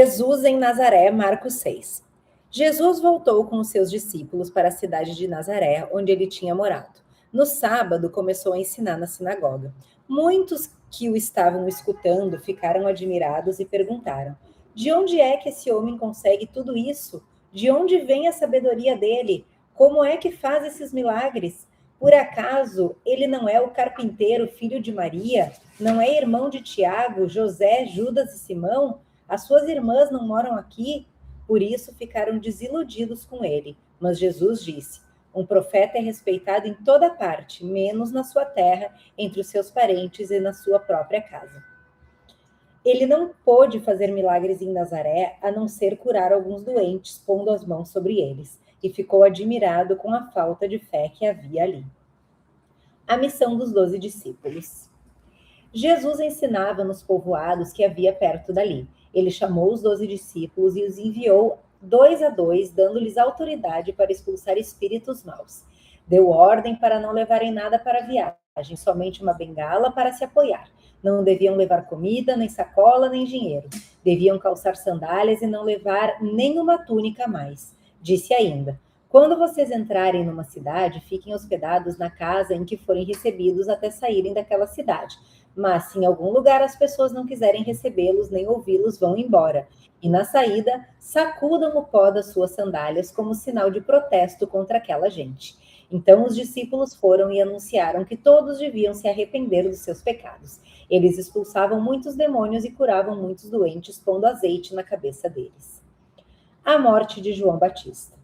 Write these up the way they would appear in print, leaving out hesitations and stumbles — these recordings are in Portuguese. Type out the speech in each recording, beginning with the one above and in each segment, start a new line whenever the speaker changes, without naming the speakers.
Jesus em Nazaré, Marcos 6. Jesus voltou com os seus discípulos para a cidade de Nazaré, onde ele tinha morado. No sábado, começou a ensinar na sinagoga. Muitos que o estavam escutando ficaram admirados e perguntaram: de onde é que esse homem consegue tudo isso? De onde vem a sabedoria dele? Como é que faz esses milagres? Por acaso ele não é o carpinteiro, filho de Maria? Não é irmão de Tiago, José, Judas e Simão? As suas irmãs não moram aqui? Por isso ficaram desiludidos com ele. Mas Jesus disse: um profeta é respeitado em toda parte, menos na sua terra, entre os seus parentes e na sua própria casa. Ele não pôde fazer milagres em Nazaré, a não ser curar alguns doentes, pondo as mãos sobre eles, e ficou admirado com a falta de fé que havia ali. A missão dos 12 discípulos. Jesus ensinava nos povoados que havia perto dali. Ele chamou os 12 discípulos e os enviou 2 a 2, dando-lhes autoridade para expulsar espíritos maus. Deu ordem para não levarem nada para a viagem, somente uma bengala para se apoiar. Não deviam levar comida, nem sacola, nem dinheiro. Deviam calçar sandálias e não levar nenhuma túnica a mais. Disse ainda: quando vocês entrarem numa cidade, fiquem hospedados na casa em que forem recebidos até saírem daquela cidade. Mas se em algum lugar as pessoas não quiserem recebê-los nem ouvi-los, vão embora. E na saída, sacudam o pó das suas sandálias como sinal de protesto contra aquela gente. Então os discípulos foram e anunciaram que todos deviam se arrepender dos seus pecados. Eles expulsavam muitos demônios e curavam muitos doentes, pondo azeite na cabeça deles. A morte de João Batista.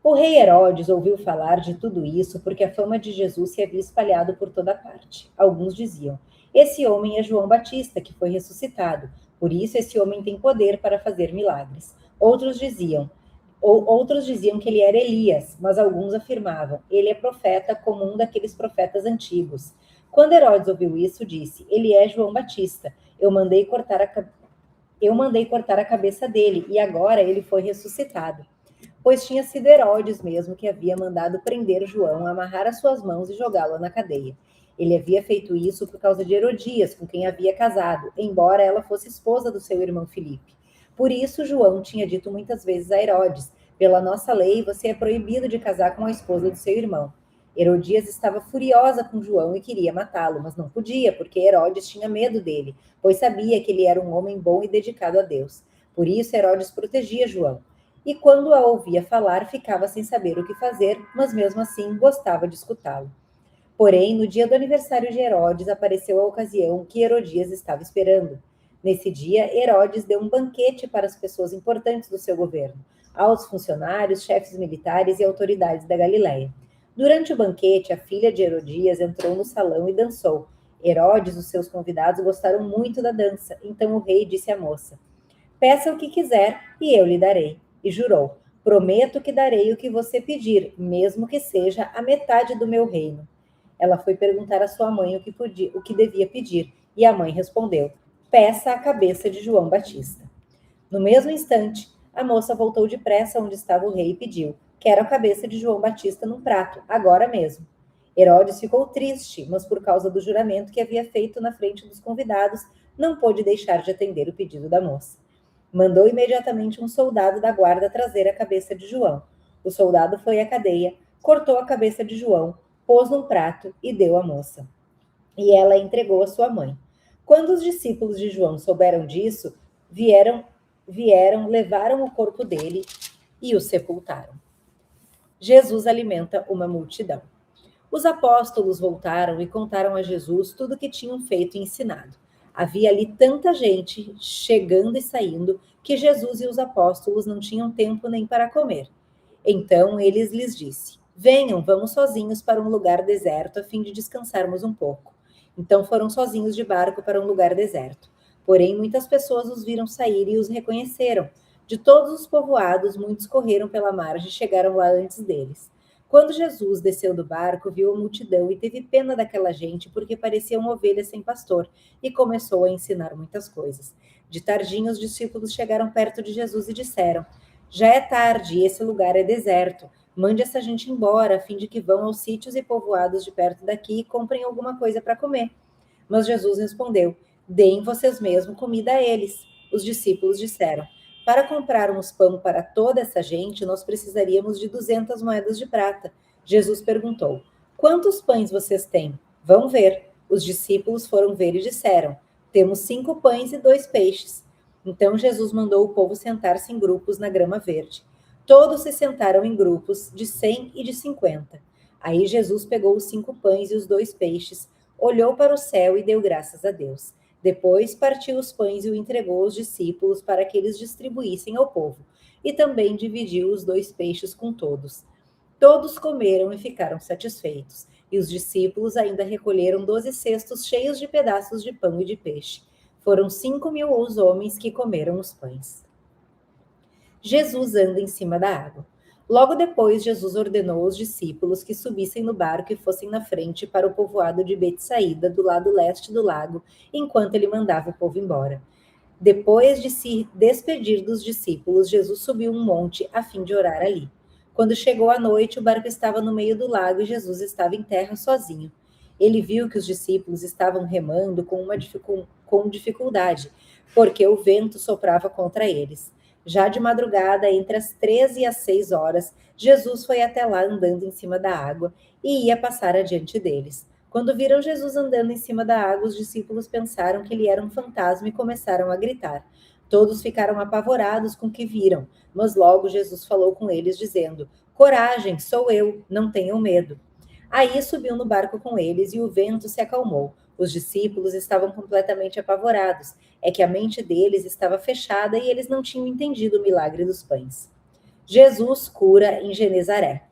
O rei Herodes ouviu falar de tudo isso porque a fama de Jesus se havia espalhado por toda parte. Alguns diziam: esse homem é João Batista, que foi ressuscitado. Por isso esse homem tem poder para fazer milagres. Outros diziam que ele era Elias, mas alguns afirmavam: ele é profeta como um daqueles profetas antigos. Quando Herodes ouviu isso, disse: ele é João Batista. Eu mandei cortar a cabeça dele e agora ele foi ressuscitado. Pois tinha sido Herodes mesmo que havia mandado prender João, amarrar as suas mãos e jogá-lo na cadeia. Ele havia feito isso por causa de Herodias, com quem havia casado, embora ela fosse esposa do seu irmão Filipe. Por isso, João tinha dito muitas vezes a Herodes: pela nossa lei, você é proibido de casar com a esposa do seu irmão. Herodias estava furiosa com João e queria matá-lo, mas não podia, porque Herodes tinha medo dele, pois sabia que ele era um homem bom e dedicado a Deus. Por isso, Herodes protegia João. E quando a ouvia falar, ficava sem saber o que fazer, mas mesmo assim gostava de escutá-lo. Porém, no dia do aniversário de Herodes, apareceu a ocasião que Herodias estava esperando. Nesse dia, Herodes deu um banquete para as pessoas importantes do seu governo, altos funcionários, chefes militares e autoridades da Galiléia. Durante o banquete, a filha de Herodias entrou no salão e dançou. Herodes e os seus convidados gostaram muito da dança, então o rei disse à moça: peça o que quiser e eu lhe darei. E jurou: prometo que darei o que você pedir, mesmo que seja a metade do meu reino. Ela foi perguntar à sua mãe o que devia pedir, e a mãe respondeu: peça a cabeça de João Batista. No mesmo instante, a moça voltou depressa onde estava o rei e pediu: quero a cabeça de João Batista num prato, agora mesmo. Herodes ficou triste, mas por causa do juramento que havia feito na frente dos convidados, não pôde deixar de atender o pedido da moça. Mandou imediatamente um soldado da guarda trazer a cabeça de João. O soldado foi à cadeia, cortou a cabeça de João, pôs num prato e deu à moça. E ela a entregou à sua mãe. Quando os discípulos de João souberam disso, vieram, levaram o corpo dele e o sepultaram. Jesus alimenta uma multidão. Os apóstolos voltaram e contaram a Jesus tudo o que tinham feito e ensinado. Havia ali tanta gente chegando e saindo que Jesus e os apóstolos não tinham tempo nem para comer. Então ele lhes disse: venham, vamos sozinhos para um lugar deserto a fim de descansarmos um pouco. Então foram sozinhos de barco para um lugar deserto. Porém, muitas pessoas os viram sair e os reconheceram. De todos os povoados, muitos correram pela margem e chegaram lá antes deles. Quando Jesus desceu do barco, viu a multidão e teve pena daquela gente, porque pareciam ovelhas sem pastor, e começou a ensinar muitas coisas. De tardinha, os discípulos chegaram perto de Jesus e disseram: já é tarde e esse lugar é deserto. Mande essa gente embora, a fim de que vão aos sítios e povoados de perto daqui e comprem alguma coisa para comer. Mas Jesus respondeu: deem vocês mesmos comida a eles. Os discípulos disseram: Para comprarmos pão para toda essa gente, nós precisaríamos de 200 moedas de prata. Jesus perguntou: Quantos pães vocês têm? Vão ver. Os discípulos foram ver e disseram: Temos 5 pães e 2 peixes. Então Jesus mandou o povo sentar-se em grupos na grama verde. Todos se sentaram em grupos de 100 e de 50. Aí Jesus pegou os 5 pães e os 2 peixes, olhou para o céu e deu graças a Deus. Depois partiu os pães e o entregou aos discípulos para que eles distribuíssem ao povo. E também dividiu os 2 peixes com todos. Todos comeram e ficaram satisfeitos. E os discípulos ainda recolheram 12 cestos cheios de pedaços de pão e de peixe. Foram 5.000 os homens que comeram os pães. Jesus anda em cima da água. Logo depois, Jesus ordenou aos discípulos que subissem no barco e fossem na frente para o povoado de Betsaída, do lado leste do lago, enquanto ele mandava o povo embora. Depois de se despedir dos discípulos, Jesus subiu um monte a fim de orar ali. Quando chegou a noite, o barco estava no meio do lago e Jesus estava em terra sozinho. Ele viu que os discípulos estavam remando com dificuldade, porque o vento soprava contra eles. Já de madrugada, entre as 13 e as 6 horas, Jesus foi até lá andando em cima da água e ia passar adiante deles. Quando viram Jesus andando em cima da água, os discípulos pensaram que ele era um fantasma e começaram a gritar. Todos ficaram apavorados com o que viram, mas logo Jesus falou com eles, dizendo: Coragem, sou eu, não tenham medo. Aí subiu no barco com eles e o vento se acalmou. Os discípulos estavam completamente apavorados. É que a mente deles estava fechada e eles não tinham entendido o milagre dos pães. Jesus cura em Genezaré.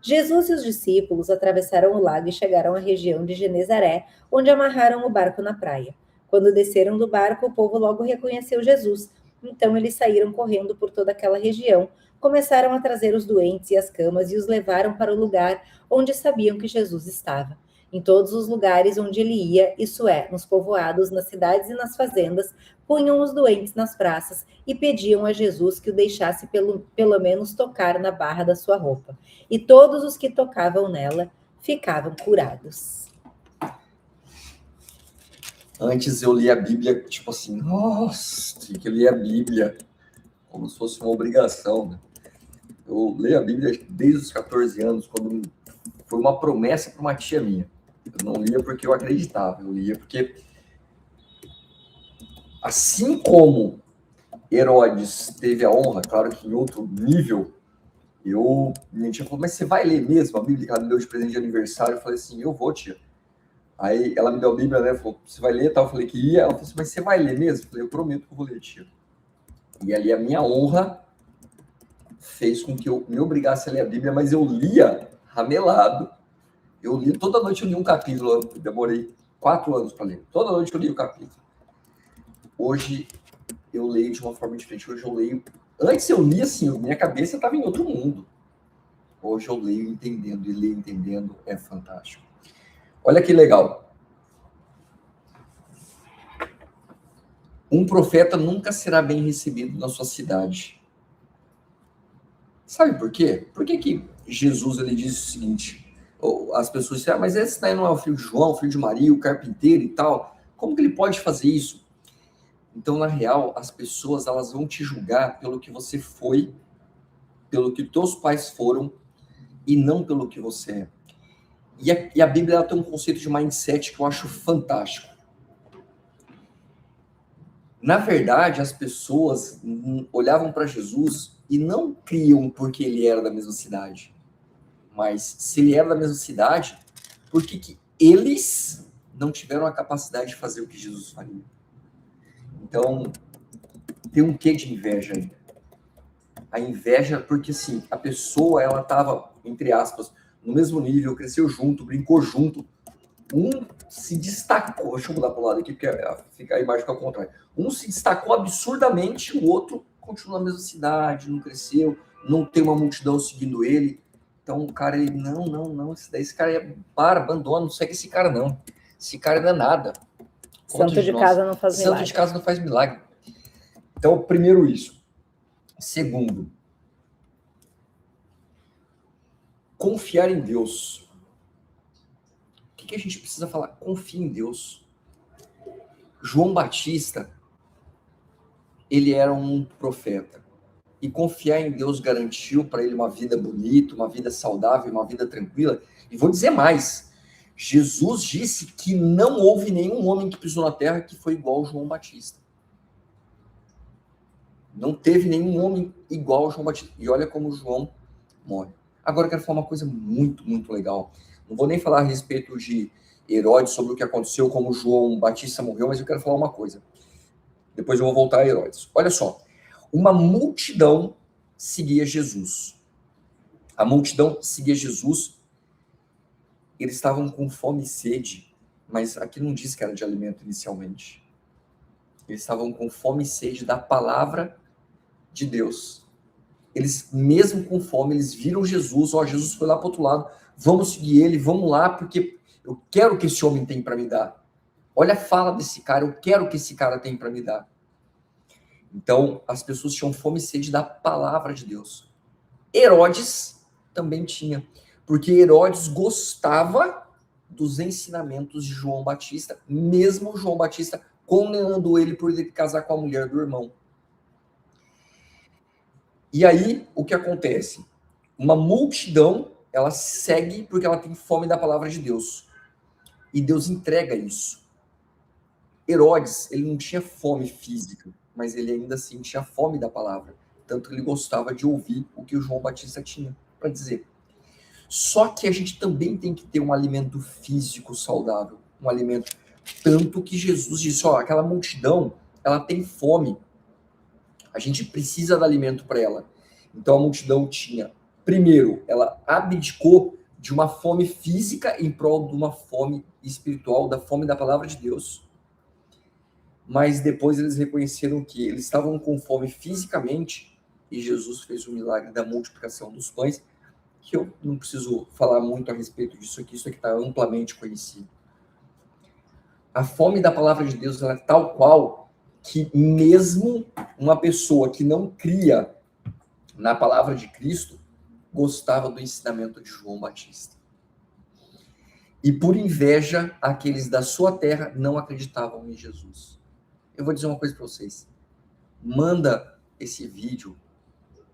Jesus e os discípulos atravessaram o lago e chegaram à região de Genezaré, onde amarraram o barco na praia. Quando desceram do barco, o povo logo reconheceu Jesus. Então eles saíram correndo por toda aquela região, começaram a trazer os doentes e as camas e os levaram para o lugar onde sabiam que Jesus estava. Em todos os lugares onde ele ia, isso é, nos povoados, nas cidades e nas fazendas, punham os doentes nas praças e pediam a Jesus que o deixasse pelo menos tocar na barra da sua roupa. E todos os que tocavam nela ficavam curados.
Antes eu lia a Bíblia, tipo assim, nossa, tinha que ler a Bíblia como se fosse uma obrigação, né? Eu leio a Bíblia desde os 14 anos, quando foi uma promessa para uma tia minha. Eu não lia porque eu acreditava, eu lia porque, assim como Herodes teve a honra, claro que em outro nível, minha tia falou, mas você vai ler mesmo a Bíblia que ela me deu de presente de aniversário? Eu falei assim, eu vou, tia. Aí ela me deu a Bíblia, né? Falou, você vai ler? Tal. Eu falei que ia. Ela falou assim, mas você vai ler mesmo? Eu falei, eu prometo que eu vou ler, tia. E ali a minha honra fez com que eu me obrigasse a ler a Bíblia, mas eu lia ramelado. Eu li, toda noite eu li um capítulo, eu demorei 4 anos para ler. Toda noite eu li o capítulo. Hoje eu leio de uma forma diferente. Hoje eu leio... Antes eu lia assim, minha cabeça estava em outro mundo. Hoje eu leio entendendo, e ler entendendo é fantástico. Olha que legal. Um profeta nunca será bem recebido na sua cidade. Sabe por quê? Por que que Jesus ele diz o seguinte? As pessoas dizem, mas esse daí não é o filho de João, o filho de Maria, o carpinteiro e tal. Como que ele pode fazer isso? Então, na real, as pessoas elas vão te julgar pelo que você foi, pelo que teus pais foram e não pelo que você é. E a Bíblia ela tem um conceito de mindset que eu acho fantástico. Na verdade, as pessoas olhavam para Jesus e não criam porque ele era da mesma cidade. Mas se ele era da mesma cidade, por que eles não tiveram a capacidade de fazer o que Jesus faria? Então, tem um quê de inveja aí. A inveja, porque assim, a pessoa, ela estava, entre aspas, no mesmo nível, cresceu junto, brincou junto. Um se destacou, deixa eu mudar para o lado aqui, porque fica a imagem fica ao contrário. Um se destacou absurdamente, o outro continua na mesma cidade, não cresceu, não tem uma multidão seguindo ele. Então o cara, ele, não, esse cara é abandona, não segue esse cara não. Esse cara não é nada.
Santo de casa não faz milagre.
Santo de casa não faz milagre. Então, primeiro isso. Segundo, confiar em Deus. O que a gente precisa falar? Confie em Deus. João Batista, ele era um profeta. E confiar em Deus garantiu para ele uma vida bonita, uma vida saudável, uma vida tranquila. E vou dizer mais. Jesus disse que não houve nenhum homem que pisou na terra que foi igual ao João Batista. Não teve nenhum homem igual ao João Batista. E olha como João morre. Agora eu quero falar uma coisa muito, muito legal. Não vou nem falar a respeito de Herodes, sobre o que aconteceu, como João Batista morreu, mas eu quero falar uma coisa. Depois eu vou voltar a Herodes. Olha só. Uma multidão seguia Jesus. A multidão seguia Jesus. Eles estavam com fome e sede, mas aqui não diz que era de alimento inicialmente. Eles estavam com fome e sede da palavra de Deus. Eles, mesmo com fome, eles viram Jesus. Ó, Jesus foi lá para o outro lado. Vamos seguir ele, vamos lá, porque eu quero o que esse homem tem para me dar. Olha a fala desse cara, eu quero o que esse cara tem para me dar. Então, as pessoas tinham fome e sede da palavra de Deus. Herodes também tinha, porque Herodes gostava dos ensinamentos de João Batista, mesmo João Batista condenando ele por ele casar com a mulher do irmão. E aí, o que acontece? Uma multidão, ela segue porque ela tem fome da palavra de Deus. E Deus entrega isso. Herodes, ele não tinha fome física, mas ele ainda assim tinha fome da palavra. Tanto que ele gostava de ouvir o que o João Batista tinha para dizer. Só que a gente também tem que ter um alimento físico saudável. Um alimento. Tanto que Jesus disse, ó, aquela multidão, ela tem fome. A gente precisa de alimento para ela. Então a multidão tinha, primeiro, ela abdicou de uma fome física em prol de uma fome espiritual, da fome da palavra de Deus. Mas depois eles reconheceram que eles estavam com fome fisicamente e Jesus fez o milagre da multiplicação dos pães, que eu não preciso falar muito a respeito disso aqui, isso aqui está amplamente conhecido. A fome da palavra de Deus ela é tal qual que mesmo uma pessoa que não cria na palavra de Cristo gostava do ensinamento de João Batista. E por inveja, aqueles da sua terra não acreditavam em Jesus. Eu vou dizer uma coisa para vocês. Manda esse vídeo,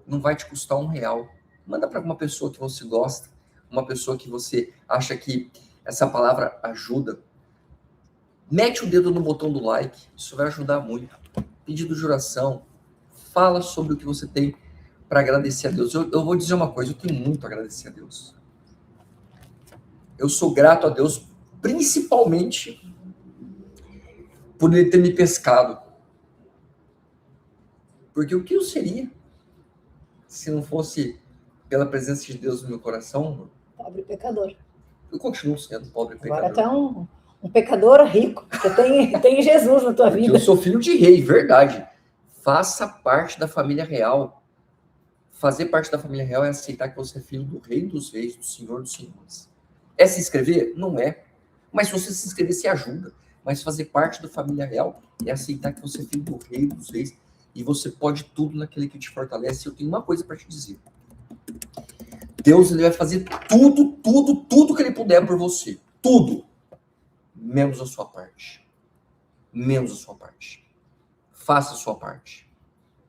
não vai te custar R$1. Manda para uma pessoa que você gosta, uma pessoa que você acha que essa palavra ajuda. Mete o dedo no botão do like, isso vai ajudar muito. Pedido de oração, fala sobre o que você tem para agradecer a Deus. Eu vou dizer uma coisa, eu tenho muito a agradecer a Deus. Eu sou grato a Deus, principalmente por ele ter me pescado. Porque o que eu seria se não fosse pela presença de Deus no meu coração?
Pobre pecador.
Eu continuo sendo pobre pecador.
Agora tu é um pecador rico, porque tem Jesus na tua vida.
Eu sou filho de rei, verdade. Faça parte da família real. Fazer parte da família real é aceitar que você é filho do rei dos reis, do senhor dos senhores. É se inscrever? Não é. Mas se você se inscrever, se ajuda. Mas fazer parte da família real é aceitar que você é filho do rei dos reis e você pode tudo naquele que te fortalece. Eu tenho uma coisa para te dizer. Deus ele vai fazer tudo que ele puder por você. Tudo. Menos a sua parte. Menos a sua parte. Faça a sua parte.